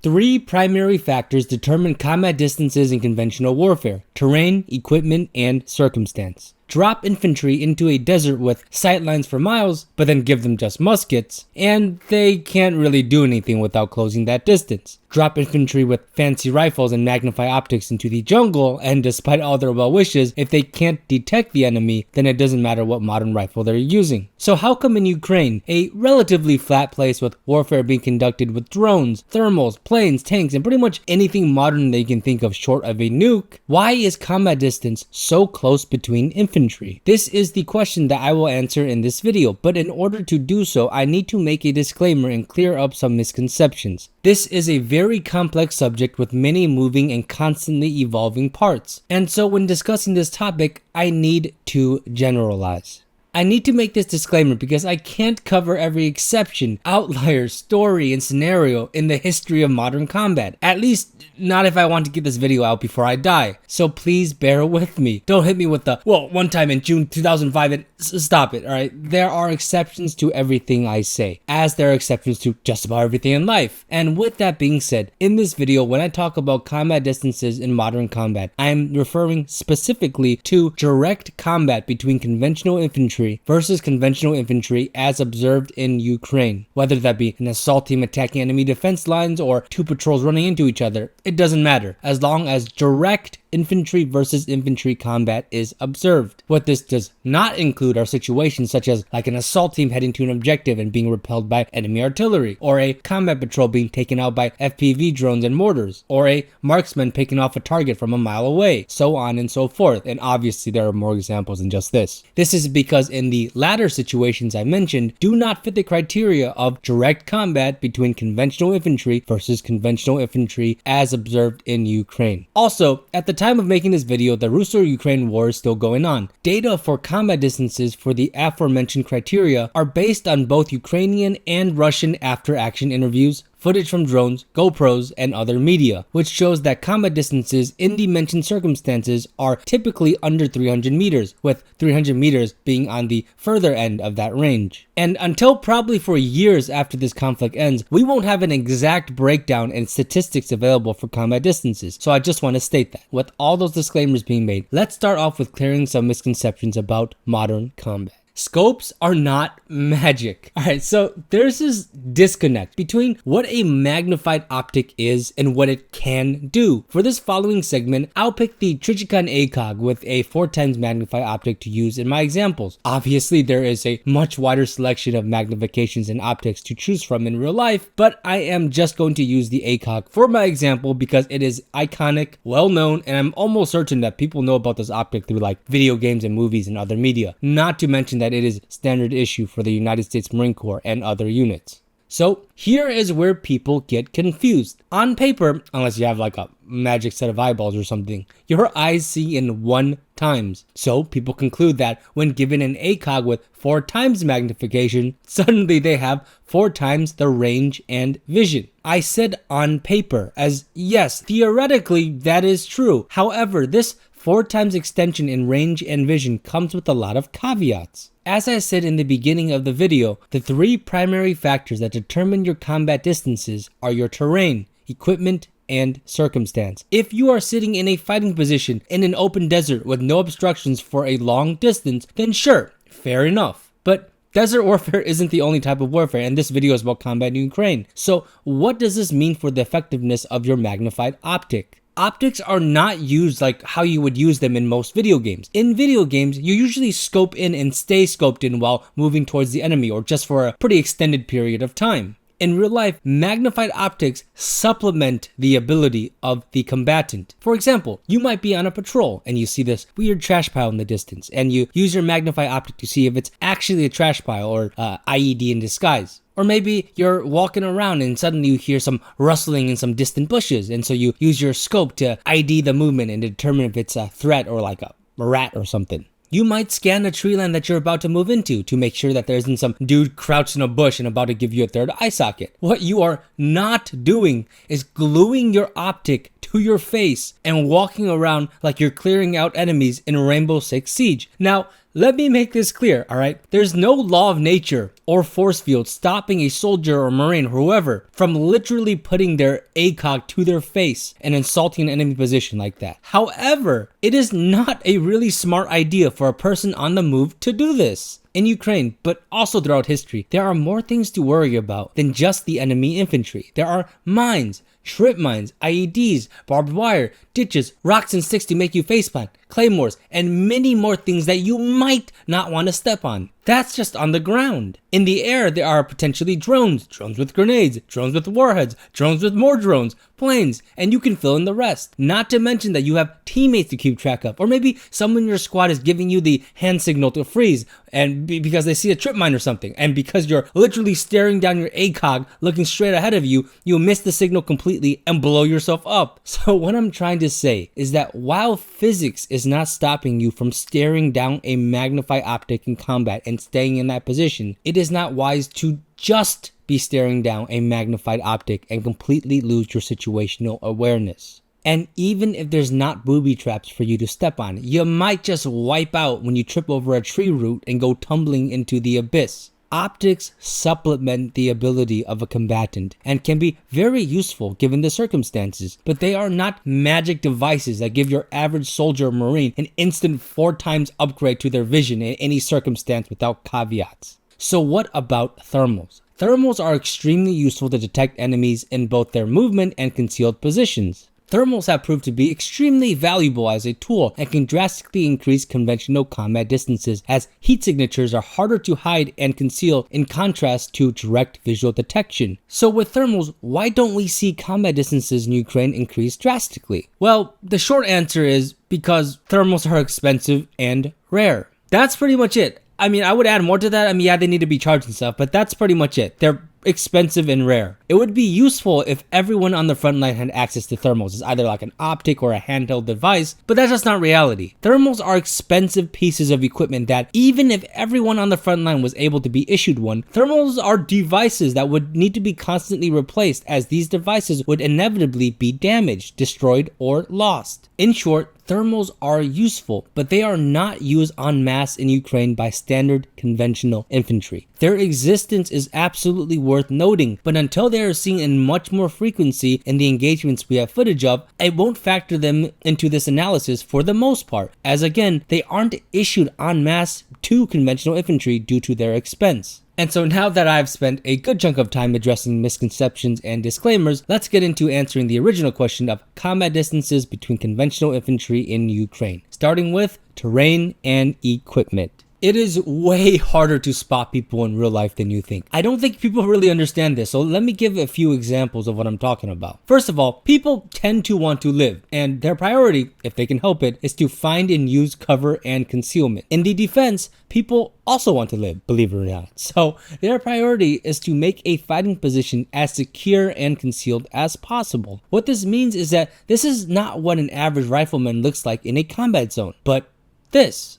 Three primary factors determine combat distances in conventional warfare: terrain, equipment, and circumstance. Drop infantry into a desert with sightlines for miles, but then give them just muskets, and they can't really do anything without closing that distance. Drop infantry with fancy rifles and magnify optics into the jungle, and despite all their well wishes, if they can't detect the enemy, then it doesn't matter what modern rifle they're using. So how come in Ukraine, a relatively flat place with warfare being conducted with drones, thermals, planes, tanks, and pretty much anything modern that you can think of short of a nuke, why is combat distance so close between infantry? This is the question that I will answer in this video, but in order to do so, I need to make a disclaimer and clear up some misconceptions. This is a very complex subject with many moving and constantly evolving parts, and so when discussing this topic, I need to generalize. I need to make this disclaimer because I can't cover every exception, outlier, story, and scenario in the history of modern combat. At least, not if I want to get this video out before I die. So please bear with me. Don't hit me with the, well, one time in June 2005, and stop it, alright? There are exceptions to everything I say, as there are exceptions to just about everything in life. And with that being said, in this video, when I talk about combat distances in modern combat, I am referring specifically to direct combat between conventional infantry versus conventional infantry as observed in Ukraine. Whether that be an assault team attacking enemy defense lines or two patrols running into each other, it doesn't matter, as long as direct infantry versus infantry combat is observed. What this does not include are situations such as like an assault team heading to an objective and being repelled by enemy artillery, or a combat patrol being taken out by FPV drones and mortars, or a marksman picking off a target from a mile away, so on and so forth. And obviously there are more examples than just this. This is because in the latter situations I mentioned do not fit the criteria of direct combat between conventional infantry versus conventional infantry as observed in Ukraine. Also, at the time of making this video, the Russo-Ukraine war is still going on. Data for combat distances for the aforementioned criteria are based on both Ukrainian and Russian after-action interviews, footage from drones, GoPros, and other media, which shows that combat distances in the mentioned circumstances are typically under 300 meters, with 300 meters being on the further end of that range. And until probably for years after this conflict ends, we won't have an exact breakdown and statistics available for combat distances, so I just want to state that. With all those disclaimers being made, let's start off with clearing some misconceptions about modern combat. Scopes are not magic. Alright, so there's this disconnect between what a magnified optic is and what it can do. For this following segment, I'll pick the Trichicon ACOG with a 4x magnified optic to use in my examples. Obviously, there is a much wider selection of magnifications and optics to choose from in real life, but I am just going to use the ACOG for my example because it is iconic, well known, and I'm almost certain that people know about this optic through like video games and movies and other media. Not to mention that it is standard issue for the United States Marine Corps and other units. So here is where people get confused. On paper, unless you have like a magic set of eyeballs or something, your eyes see in 1x. So people conclude that when given an ACOG with 4x magnification, suddenly they have 4x the range and vision. I said on paper, as yes, theoretically that is true. However, this 4x extension in range and vision comes with a lot of caveats. As I said in the beginning of the video, the three primary factors that determine your combat distances are your terrain, equipment, and circumstance. If you are sitting in a fighting position in an open desert with no obstructions for a long distance, then sure, fair enough. But desert warfare isn't the only type of warfare, and this video is about combat in Ukraine. So what does this mean for the effectiveness of your magnified optic? Optics are not used like how you would use them in most video games. In video games, you usually scope in and stay scoped in while moving towards the enemy or just for a pretty extended period of time. In real life, magnified optics supplement the ability of the combatant. For example, you might be on a patrol and you see this weird trash pile in the distance and you use your magnified optic to see if it's actually a trash pile or IED in disguise. Or maybe you're walking around and suddenly you hear some rustling in some distant bushes, and so you use your scope to ID the movement and determine if it's a threat or like a rat or something. You might scan the tree line that you're about to move into to make sure that there isn't some dude crouched in a bush and about to give you a third eye socket. What you are not doing is gluing your optic to your face and walking around like you're clearing out enemies in Rainbow Six Siege. Now, let me make this clear, alright? There's no law of nature or force field stopping a soldier or marine or whoever from literally putting their ACOG to their face and insulting an enemy position like that. However, it is not a really smart idea for a person on the move to do this. In Ukraine, but also throughout history, there are more things to worry about than just the enemy infantry. There are mines, trip mines, IEDs, barbed wire, ditches, rocks and sticks to make you faceplant, claymores, and many more things that you might not want to step on. That's just on the ground. In the air, there are potentially drones with grenades, drones with warheads, drones with more drones, planes, and you can fill in the rest. Not to mention that you have teammates to keep track of, or maybe someone in your squad is giving you the hand signal to freeze, and because they see a trip mine or something, and because you're literally staring down your ACOG, looking straight ahead of you, you miss the signal completely and blow yourself up. So what I'm trying to say is that while physics is not stopping you from staring down a magnified optic in combat and staying in that position, it is not wise to just be staring down a magnified optic and completely lose your situational awareness. And even if there's not booby traps for you to step on, you might just wipe out when you trip over a tree root and go tumbling into the abyss. Optics supplement the ability of a combatant and can be very useful given the circumstances, but they are not magic devices that give your average soldier or marine an instant 4 times upgrade to their vision in any circumstance without caveats. So what about thermals? Thermals are extremely useful to detect enemies in both their movement and concealed positions. Thermals have proved to be extremely valuable as a tool and can drastically increase conventional combat distances, as heat signatures are harder to hide and conceal in contrast to direct visual detection. So with thermals, why don't we see combat distances in Ukraine increase drastically? Well, the short answer is because thermals are expensive and rare. That's pretty much it. I mean, I would add more to that. I mean, yeah, they need to be charged and stuff, but that's pretty much it. They're expensive and rare. It would be useful if everyone on the front line had access to thermals. It's either like an optic or a handheld device, but that's just not reality. Thermals are expensive pieces of equipment that even if everyone on the front line was able to be issued one, thermals are devices that would need to be constantly replaced, as these devices would inevitably be damaged, destroyed, or lost. In short, thermals are useful, but they are not used en masse in Ukraine by standard conventional infantry. Their existence is absolutely worth noting, but until they are seen in much more frequency in the engagements we have footage of, I won't factor them into this analysis for the most part, as again, they aren't issued en masse to conventional infantry due to their expense. And so now that I've spent a good chunk of time addressing misconceptions and disclaimers, let's get into answering the original question of combat distances between conventional infantry in Ukraine, starting with terrain and equipment. It is way harder to spot people in real life than you think. I don't think people really understand this, so let me give a few examples of what I'm talking about. First of all, people tend to want to live, and their priority, if they can help it, is to find and use cover and concealment. In the defense, people also want to live, believe it or not. So their priority is to make a fighting position as secure and concealed as possible. What this means is that this is not what an average rifleman looks like in a combat zone, but this.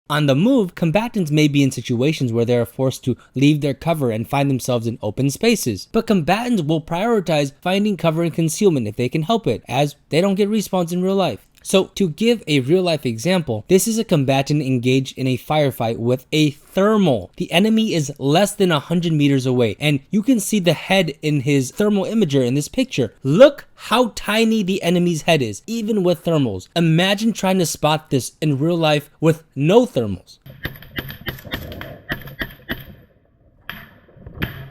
On the move, combatants may be in situations where they are forced to leave their cover and find themselves in open spaces, but combatants will prioritize finding cover and concealment if they can help it, as they don't get respawns in real life. So to give a real life example, this is a combatant engaged in a firefight with a thermal. The enemy is less than 100 meters away, and you can see the head in his thermal imager in this picture. Look how tiny the enemy's head is, even with thermals. Imagine trying to spot this in real life with no thermals.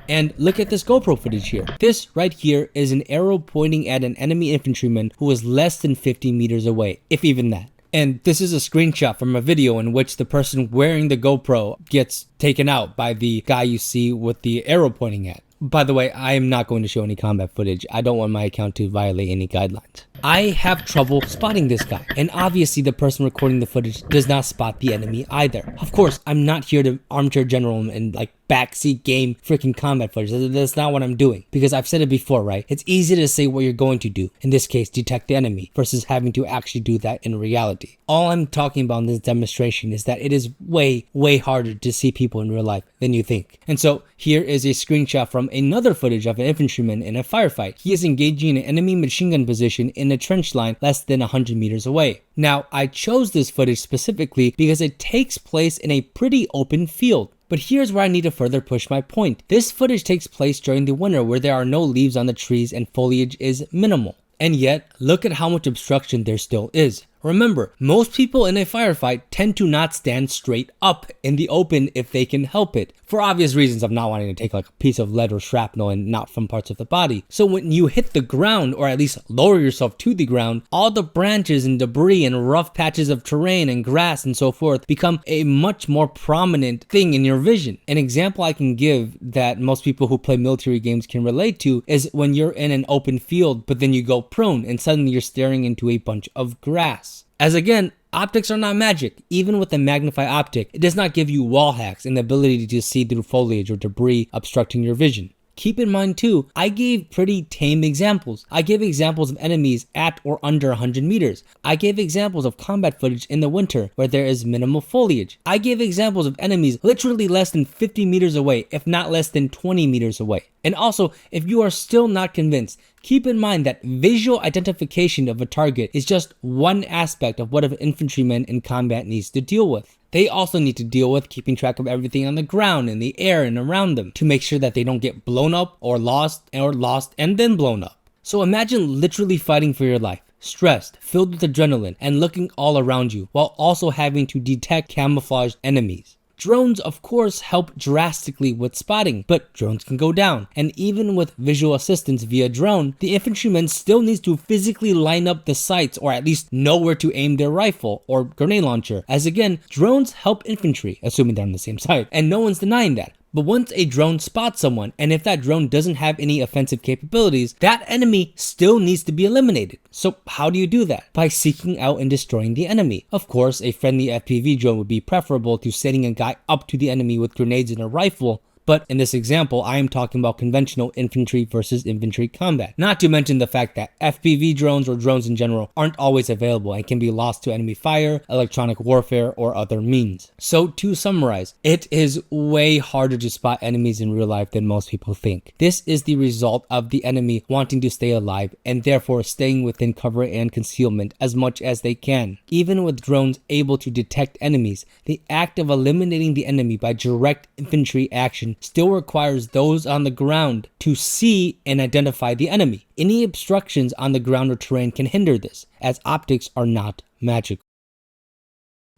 And look at this GoPro footage here. This right here is an arrow pointing at an enemy infantryman who is less than 50 meters away, if even that. And this is a screenshot from a video in which the person wearing the GoPro gets taken out by the guy you see with the arrow pointing at. By the way, I am not going to show any combat footage. I don't want my account to violate any guidelines. I have trouble spotting this guy, and obviously the person recording the footage does not spot the enemy either. Of course, I'm not here to armchair general him and like backseat game freaking combat footage. That's not what I'm doing, because I've said it before, right? It's easy to say what you're going to do, in this case detect the enemy, versus having to actually do that in reality. All I'm talking about in this demonstration is that it is way harder to see people in real life than you think. And so here is a screenshot from another footage of an infantryman in a firefight. He is engaging an enemy machine gun position in a trench line less than 100 meters away. Now, I chose this footage specifically because it takes place in a pretty open field. But here's where I need to further push my point. This footage takes place during the winter, where there are no leaves on the trees and foliage is minimal. And yet, look at how much obstruction there still is. Remember, most people in a firefight tend to not stand straight up in the open if they can help it, for obvious reasons of not wanting to take like a piece of lead or shrapnel and not from parts of the body. So when you hit the ground, or at least lower yourself to the ground, all the branches and debris and rough patches of terrain and grass and so forth become a much more prominent thing in your vision. An example I can give that most people who play military games can relate to is when you're in an open field, but then you go prone and suddenly you're staring into a bunch of grass. As again, optics are not magic. Even with a magnified optic, it does not give you wall hacks and the ability to see through foliage or debris obstructing your vision. Keep in mind too, I gave pretty tame examples. I gave examples of enemies at or under 100 meters. I gave examples of combat footage in the winter where there is minimal foliage. I gave examples of enemies literally less than 50 meters away, if not less than 20 meters away. And also, if you are still not convinced, keep in mind that visual identification of a target is just one aspect of what an infantryman in combat needs to deal with. They also need to deal with keeping track of everything on the ground, in the air, and around them to make sure that they don't get blown up or lost and then blown up. So imagine literally fighting for your life, stressed, filled with adrenaline, and looking all around you, while also having to detect camouflaged enemies. Drones, of course, help drastically with spotting, but drones can go down. And even with visual assistance via drone, the infantryman still needs to physically line up the sights, or at least know where to aim their rifle or grenade launcher. As again, drones help infantry, assuming they're on the same side, and no one's denying that. But once a drone spots someone, and if that drone doesn't have any offensive capabilities, that enemy still needs to be eliminated. So how do you do that? By seeking out and destroying the enemy. Of course, a friendly FPV drone would be preferable to sending a guy up to the enemy with grenades and a rifle, but in this example, I am talking about conventional infantry versus infantry combat. Not to mention the fact that FPV drones or drones in general aren't always available and can be lost to enemy fire, electronic warfare, or other means. So to summarize, it is way harder to spot enemies in real life than most people think. This is the result of the enemy wanting to stay alive and therefore staying within cover and concealment as much as they can. Even with drones able to detect enemies, the act of eliminating the enemy by direct infantry action still requires those on the ground to see and identify the enemy. Any obstructions on the ground or terrain can hinder this, as optics are not magical.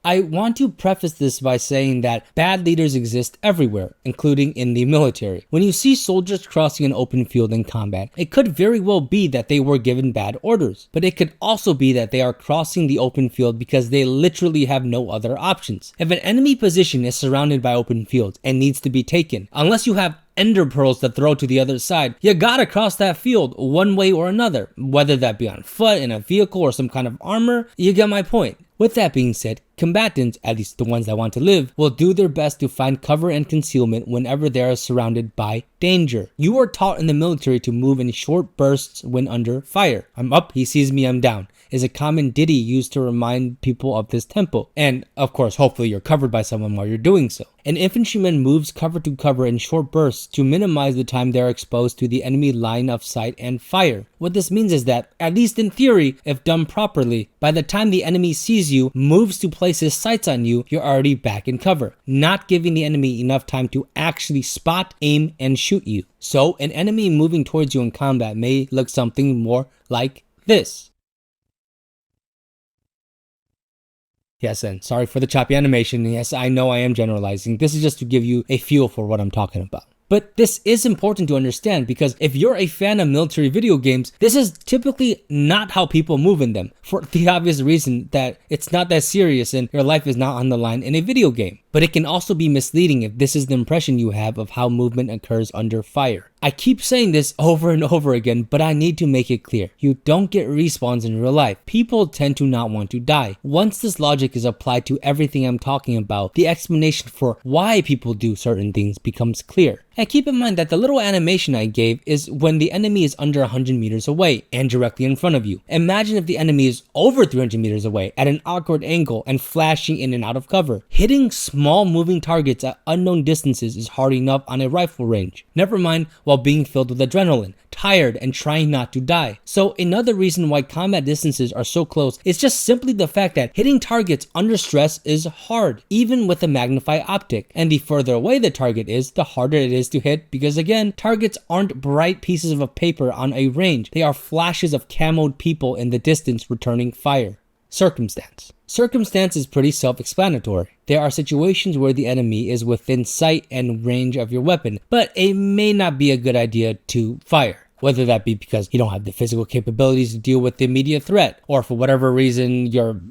I want to preface this by saying that bad leaders exist everywhere, including in the military. When you see soldiers crossing an open field in combat, it could very well be that they were given bad orders, but it could also be that they are crossing the open field because they literally have no other options. If an enemy position is surrounded by open fields and needs to be taken, unless you have ender pearls to throw to the other side, you gotta cross that field one way or another, whether that be on foot, in a vehicle, or some kind of armor. You get my point. With that being said, combatants, at least the ones that want to live, will do their best to find cover and concealment whenever they are surrounded by danger. You are taught in the military to move in short bursts when under fire. I'm up, he sees me, I'm down, is a common ditty used to remind people of this tempo. And of course, hopefully you're covered by someone while you're doing so. An infantryman moves cover to cover in short bursts to minimize the time they're exposed to the enemy line of sight and fire. What this means is that, at least in theory, if done properly, by the time the enemy sees you, moves to place his sights on you, you're already back in cover, not giving the enemy enough time to actually spot, aim, and shoot you. So an enemy moving towards you in combat may look something more like this. Yes, and sorry for the choppy animation. Yes, I know I am generalizing. This is just to give you a feel for what I'm talking about. But this is important to understand because if you're a fan of military video games, this is typically not how people move in them, for the obvious reason that it's not that serious and your life is not on the line in a video game. but it can also be misleading if this is the impression you have of how movement occurs under fire. I keep saying this over and over again, but I need to make it clear. You don't get respawns in real life. People tend to not want to die. Once this logic is applied to everything I'm talking about, the explanation for why people do certain things becomes clear. And keep in mind that the little animation I gave is when the enemy is under 100 meters away and directly in front of you. Imagine if the enemy is over 300 meters away at an awkward angle and flashing in and out of cover. Hitting small moving targets at unknown distances is hard enough on a rifle range. Never mind while being filled with adrenaline, tired, and trying not to die. So another reason why combat distances are so close is just simply the fact that hitting targets under stress is hard, even with a magnified optic. And the further away the target is, the harder it is to hit, because again, targets aren't bright pieces of paper on a range. They are flashes of camoed people in the distance returning fire. Circumstance. Circumstance is pretty self-explanatory. There are situations where the enemy is within sight and range of your weapon, but it may not be a good idea to fire. Whether that be because you don't have the physical capabilities to deal with the immediate threat, or for whatever reason you're,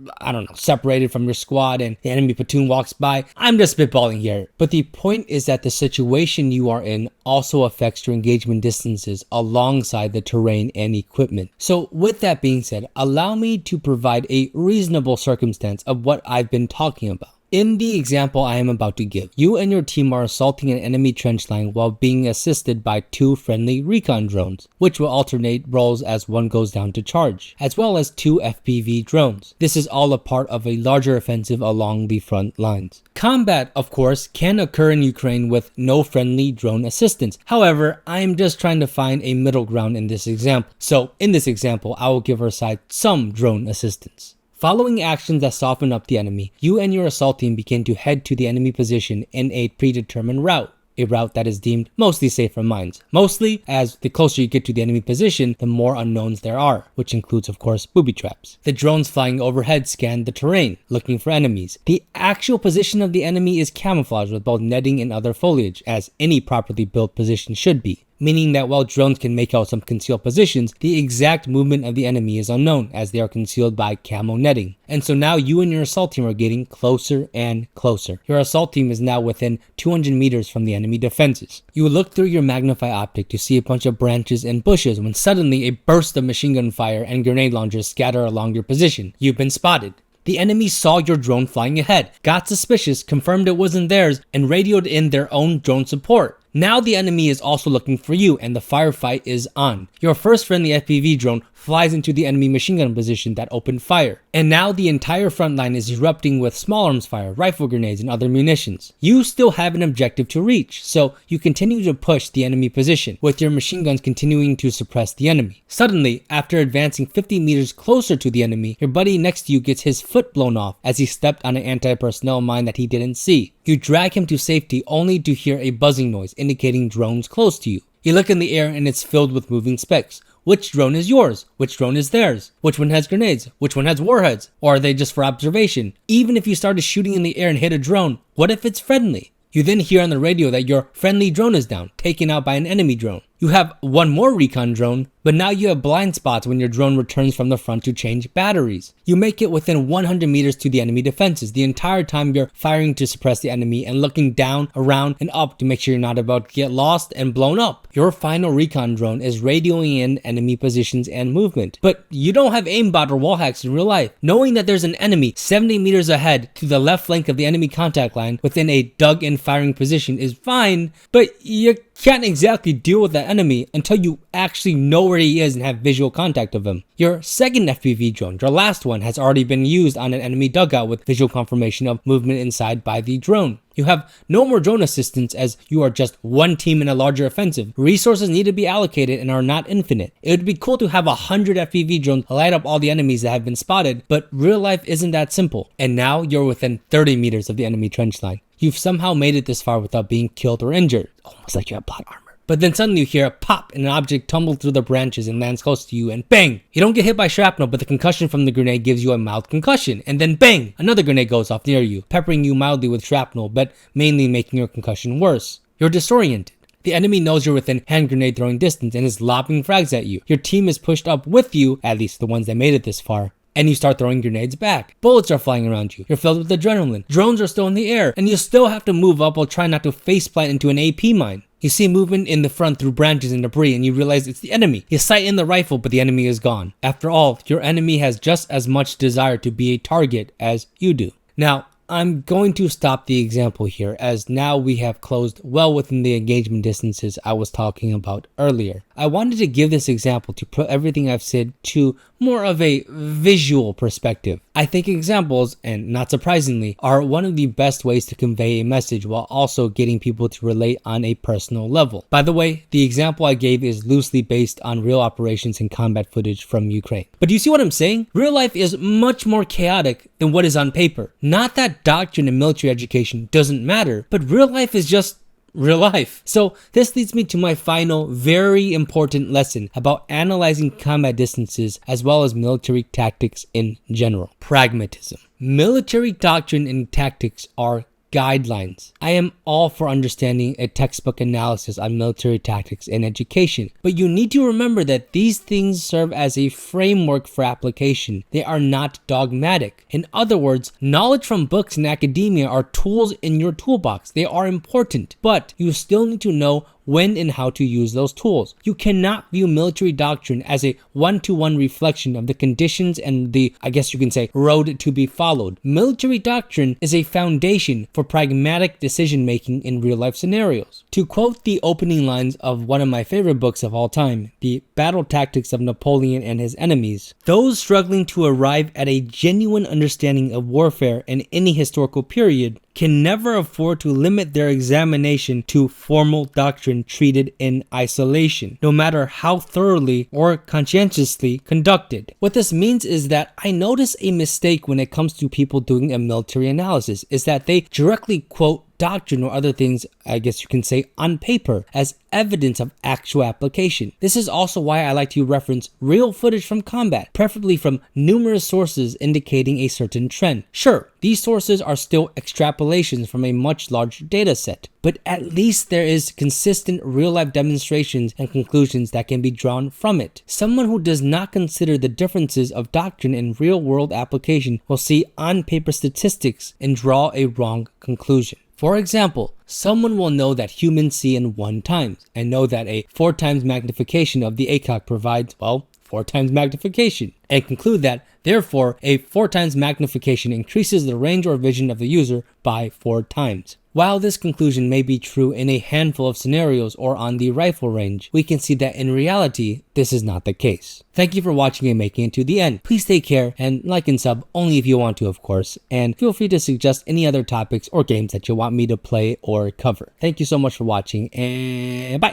separated from your squad and the enemy platoon walks by. I'm just spitballing here. But the point is that the situation you are in also affects your engagement distances alongside the terrain and equipment. So with that being said, allow me to provide a reasonable circumstance of what I've been talking about. In the example I am about to give, you and your team are assaulting an enemy trench line while being assisted by 2 friendly recon drones, which will alternate roles as one goes down to charge, as well as 2 FPV drones. This is all a part of a larger offensive along the front lines. Combat, of course, can occur in Ukraine with no friendly drone assistance. However, I am just trying to find a middle ground in this example. So in this example, I will give our side some drone assistance. Following actions that soften up the enemy, you and your assault team begin to head to the enemy position in a predetermined route. A route that is deemed mostly safe from mines. Mostly, as the closer you get to the enemy position, the more unknowns there are, which includes, of course, booby traps. The drones flying overhead scan the terrain, looking for enemies. The actual position of the enemy is camouflaged with both netting and other foliage, as any properly built position should be. Meaning that while drones can make out some concealed positions, the exact movement of the enemy is unknown, as they are concealed by camo netting. And so now you and your assault team are getting closer and closer. Your assault team is now within 200 meters from the enemy defenses. You look through your magnify optic to see a bunch of branches and bushes when suddenly a burst of machine gun fire and grenade launchers scatter along your position. You've been spotted. The enemy saw your drone flying ahead, got suspicious, confirmed it wasn't theirs, and radioed in their own drone support. Now the enemy is also looking for you, and the firefight is on. Your first friendly FPV drone flies into the enemy machine gun position that opened fire. And now the entire front line is erupting with small arms fire, rifle grenades, and other munitions. You still have an objective to reach, so you continue to push the enemy position, with your machine guns continuing to suppress the enemy. Suddenly, after advancing 50 meters closer to the enemy, your buddy next to you gets his foot blown off as he stepped on an anti-personnel mine that he didn't see. You drag him to safety only to hear a buzzing noise indicating drones close to you. You look in the air and it's filled with moving specks. Which drone is yours? Which drone is theirs? Which one has grenades? Which one has warheads? Or are they just for observation? Even if you started shooting in the air and hit a drone, what if it's friendly? You then hear on the radio that your friendly drone is down, taken out by an enemy drone. You have one more recon drone, but now you have blind spots when your drone returns from the front to change batteries. You make it within 100 meters to the enemy defenses. The entire time you're firing to suppress the enemy and looking down, around, and up to make sure you're not about to get lost and blown up. Your final recon drone is radioing in enemy positions and movement. But you don't have aimbot or wall hacks in real life. Knowing that there's an enemy 70 meters ahead to the left flank of the enemy contact line within a dug-in firing position is fine, but you can't exactly deal with that enemy until you actually know where he is and have visual contact of him. Your second FPV drone, your last one, has already been used on an enemy dugout with visual confirmation of movement inside by the drone. You have no more drone assistance as you are just one team in a larger offensive. Resources need to be allocated and are not infinite. It would be cool to have 100 FPV drones light up all the enemies that have been spotted, but real life isn't that simple. And now you're within 30 meters of the enemy trench line. You've somehow made it this far without being killed or injured, almost like you have plot armor. But then suddenly you hear a pop and an object tumbles through the branches and lands close to you, and bang! You don't get hit by shrapnel, but the concussion from the grenade gives you a mild concussion, and then bang! Another grenade goes off near you, peppering you mildly with shrapnel, but mainly making your concussion worse. You're disoriented. The enemy knows you're within hand grenade throwing distance and is lobbing frags at you. Your team is pushed up with you, at least the ones that made it this far, and you start throwing grenades back. Bullets are flying around you. You're filled with adrenaline. Drones are still in the air, and you still have to move up while trying not to faceplant into an AP mine. You see movement in the front through branches and debris, and you realize it's the enemy. You sight in the rifle, but the enemy is gone. After all, your enemy has just as much desire to be a target as you do. Now, I'm going to stop the example here, as now we have closed well within the engagement distances I was talking about earlier. I wanted to give this example to put everything I've said to more of a visual perspective. I think examples, and not surprisingly, are one of the best ways to convey a message while also getting people to relate on a personal level. By the way, the example I gave is loosely based on real operations and combat footage from Ukraine. But do you see what I'm saying? Real life is much more chaotic than what is on paper. Not that doctrine and military education doesn't matter, but real life is just real life. So this leads me to my final very important lesson about analyzing combat distances as well as military tactics in general. Pragmatism. Military doctrine and tactics are guidelines. I am all for understanding a textbook analysis on military tactics and education, but you need to remember that these things serve as a framework for application. They are not dogmatic. In other words, knowledge from books and academia are tools in your toolbox. They are important, but you still need to know when and how to use those tools. You cannot view military doctrine as a one-to-one reflection of the conditions and the, I guess you can say, road to be followed. Military doctrine is a foundation for pragmatic decision-making in real-life scenarios. To quote the opening lines of one of my favorite books of all time, The Battle Tactics of Napoleon and His Enemies, those struggling to arrive at a genuine understanding of warfare in any historical period can never afford to limit their examination to formal doctrine treated in isolation, no matter how thoroughly or conscientiously conducted. What this means is that I notice a mistake when it comes to people doing a military analysis, is that they directly quote doctrine or other things, I guess you can say, on paper as evidence of actual application. This is also why I like to reference real footage from combat, preferably from numerous sources indicating a certain trend. Sure, these sources are still extrapolations from a much larger data set, but at least there is consistent real-life demonstrations and conclusions that can be drawn from it. Someone who does not consider the differences of doctrine and real-world application will see on-paper statistics and draw a wrong conclusion. For example, someone will know that humans see in 1 times and know that a 4 times magnification of the ACOG provides, well, 4 times magnification, and conclude that, therefore, a 4 times magnification increases the range or vision of the user by 4 times. While this conclusion may be true in a handful of scenarios or on the rifle range, we can see that in reality, this is not the case. Thank you for watching and making it to the end. Please take care and like and sub only if you want to, of course, and feel free to suggest any other topics or games that you want me to play or cover. Thank you so much for watching, and bye!